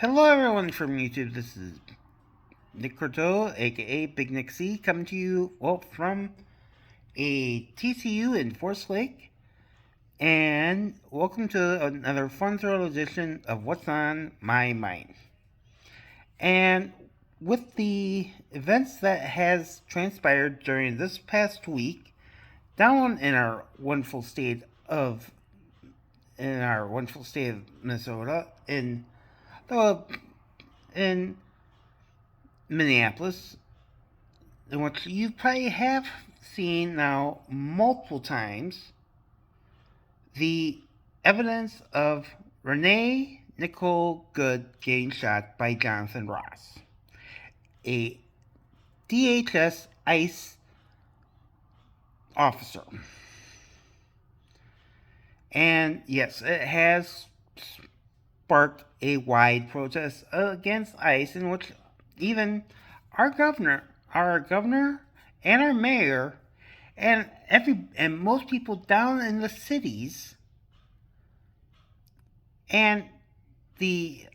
Hello, everyone from YouTube. This is Nick Corto, aka Big Nick C, coming to you from a TCU in Forest Lake, and welcome to another fun-thrilled edition of What's on My Mind. And with the events that has transpired during this past week, down in our wonderful state of Minnesota, in Minneapolis, in which you probably have seen now multiple times the evidence of Renee Nicole Good getting shot by Jonathan Ross, a DHS ICE officer. And yes, it has sparked a wide protest against ICE, in which even our governor and our mayor and most people down in the cities and the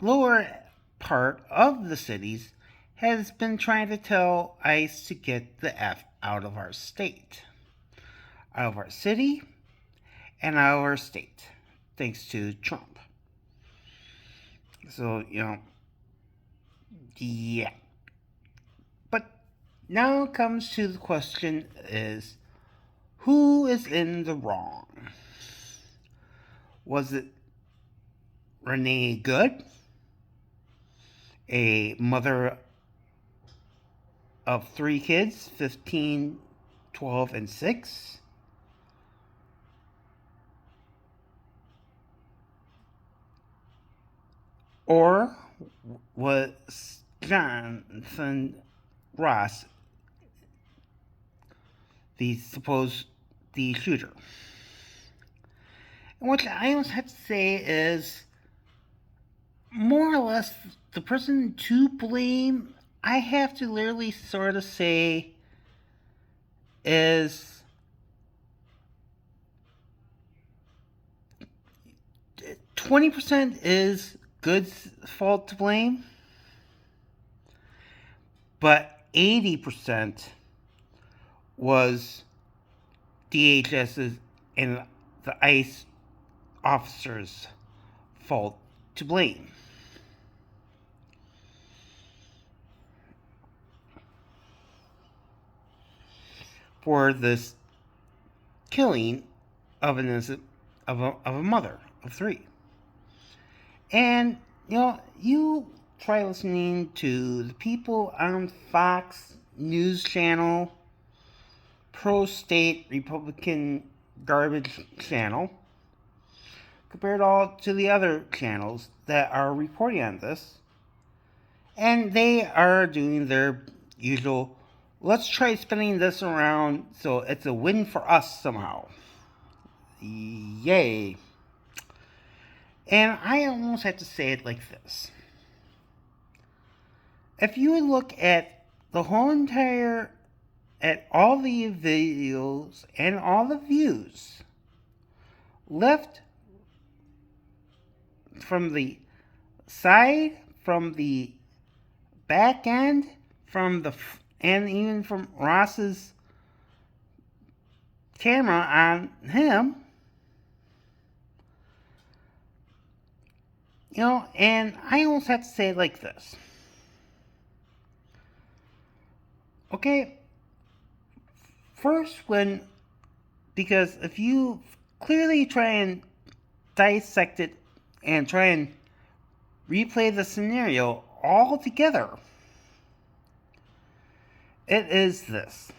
lower part of the cities has been trying to tell ICE to get the F out of our state, out of our city, and out of our state, thanks to Trump. So, yeah. But now it comes to the question is, who is in the wrong? Was it Renee Good, a mother of 3 kids, 15, 12, and 6? Or was Jonathan Ross the shooter? And what I almost have to say is, more or less, the person to blame, I have to literally sort of say, is 20% is Good's fault to blame, but 80% was DHS's and the ICE officers' fault to blame. For this killing of an innocent of a mother of 3. And you try listening to the people on Fox News Channel, pro-state Republican garbage channel, compared all to the other channels that are reporting on this, and they are doing their usual, let's try spinning this around so it's a win for us somehow. Yay. And I almost have to say it like this. If you would look at the whole entire, at all the videos and all the views left from the side, from the back end, and even from Ross's camera on him, and I almost have to say it like this. Okay, first, because if you clearly try and dissect it and try and replay the scenario all together, it is this.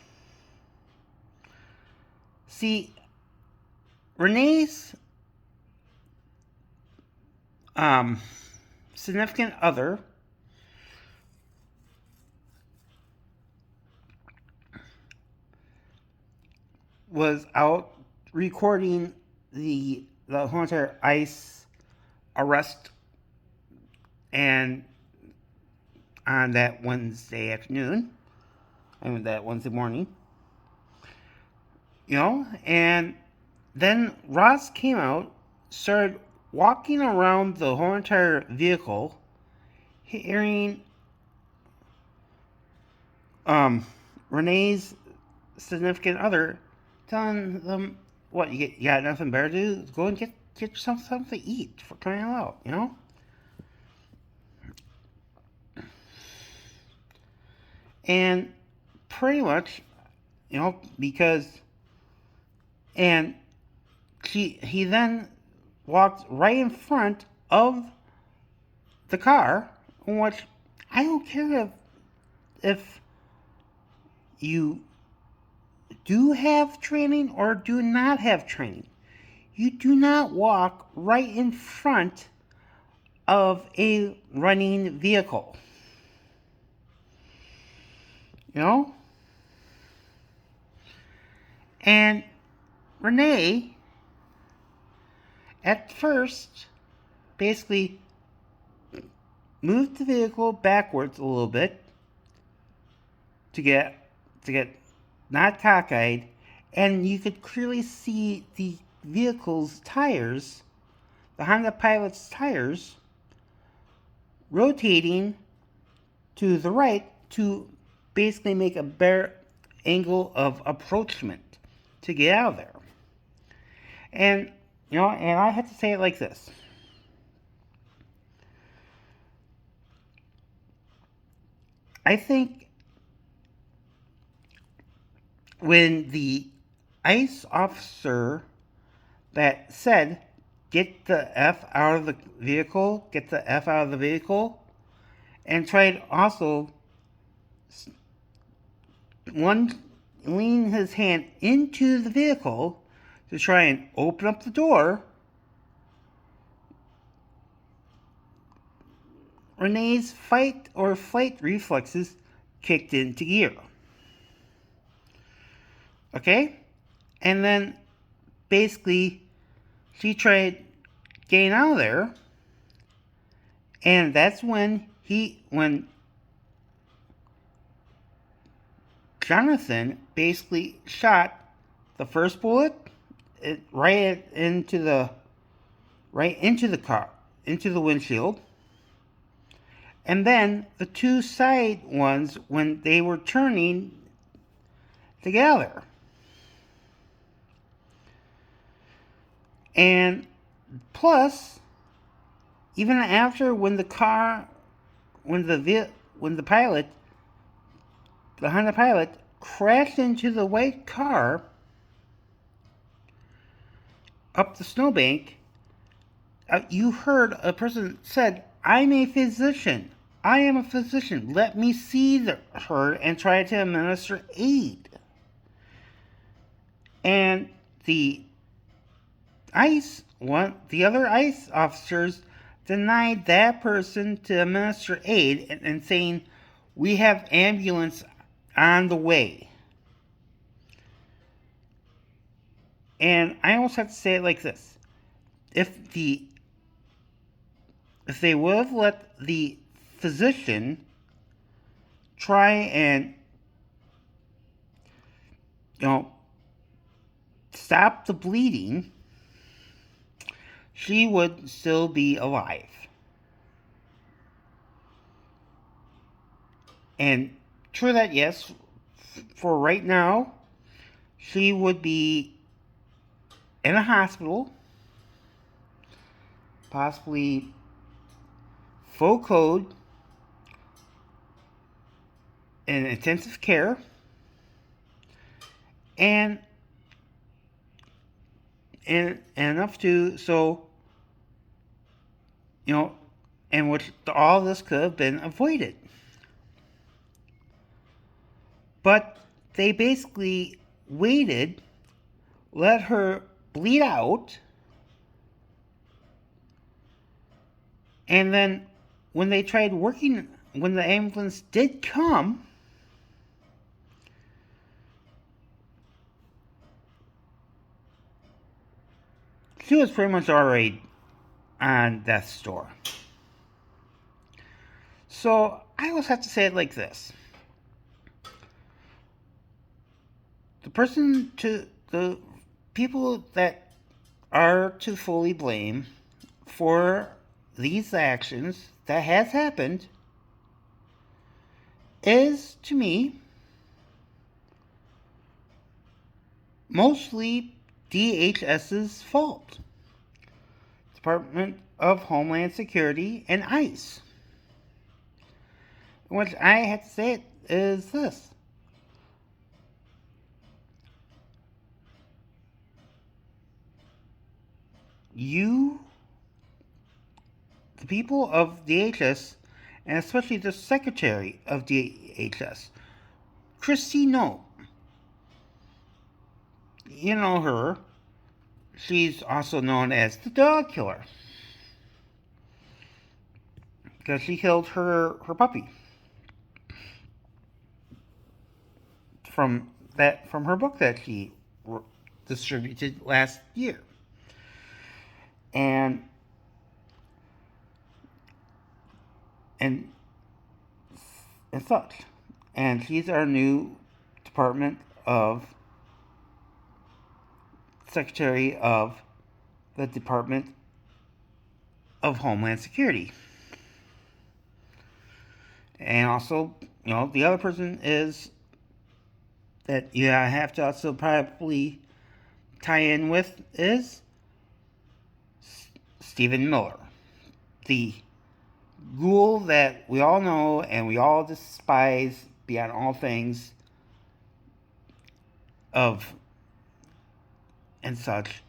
See, Renee's significant other was out recording the whole entire ICE arrest, and on that Wednesday afternoon, that Wednesday morning, and then Ross came out, started walking around the whole entire vehicle, hearing Renee's significant other telling them, "What, you got nothing better to do? Go and get yourself something to eat, for crying out loud." And pretty much, because, and he then walked right in front of the car, which I don't care if you do have training or do not have training. You do not walk right in front of a running vehicle. And Renee, at first, basically moved the vehicle backwards a little bit to get not cockeyed, and you could clearly see the vehicle's tires, the Honda Pilot's tires, rotating to the right to basically make a better angle of approachment to get out of there. And and I have to say it like this. I think when the ICE officer that said, "Get the F out of the vehicle, get the F out of the vehicle," and tried also lean his hand into the vehicle to try and open up the door, Renee's fight or flight reflexes kicked into gear. Okay? And then basically she tried getting out of there, and that's when Jonathan basically shot the first bullet right into the car, into the windshield. And then the two side ones when they were turning together. And plus, even after when the Honda Pilot crashed into the white car up the snowbank, you heard a person said, "I'm a physician. I am a physician. Let me see her," and try to administer aid. And the other ICE officers denied that person to administer aid and saying, "We have ambulance on the way." And I almost have to say it like this. If they would have let the physician try and stop the bleeding, she would still be alive. And true that, yes, for right now, she would be in a hospital, possibly full code in intensive care, and enough to and which all this could have been avoided. But they basically waited, let her bleed out, and then when the ambulance did come, she was pretty much already on death's door. So I always have to say it like this. The people that are to fully blame for these actions that has happened is, to me, mostly DHS's fault. Department of Homeland Security and ICE. What I have to say is this. You, the people of DHS, and especially the Secretary of DHS, Kristi Noem, you know her. She's also known as the dog killer because she killed her puppy from her book that she distributed last year. And such. And she's our new Department of Secretary of the Department of Homeland Security. And also, the other person is that I have to also probably tie in with is Stephen Miller, the ghoul that we all know and we all despise beyond all things of and such,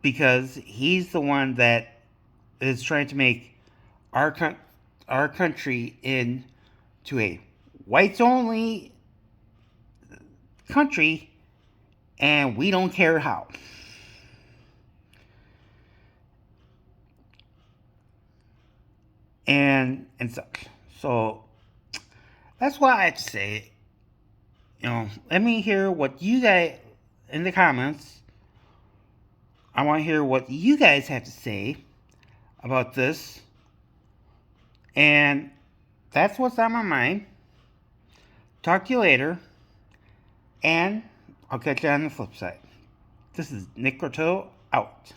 because he's the one that is trying to make our country into a whites only country, and we don't care how. And such. So that's what I have to say. Let me hear what you guys in the comments. I want to hear what you guys have to say about this. And that's what's on my mind. Talk to you later. And I'll catch you on the flip side. This is Nick Croteau out.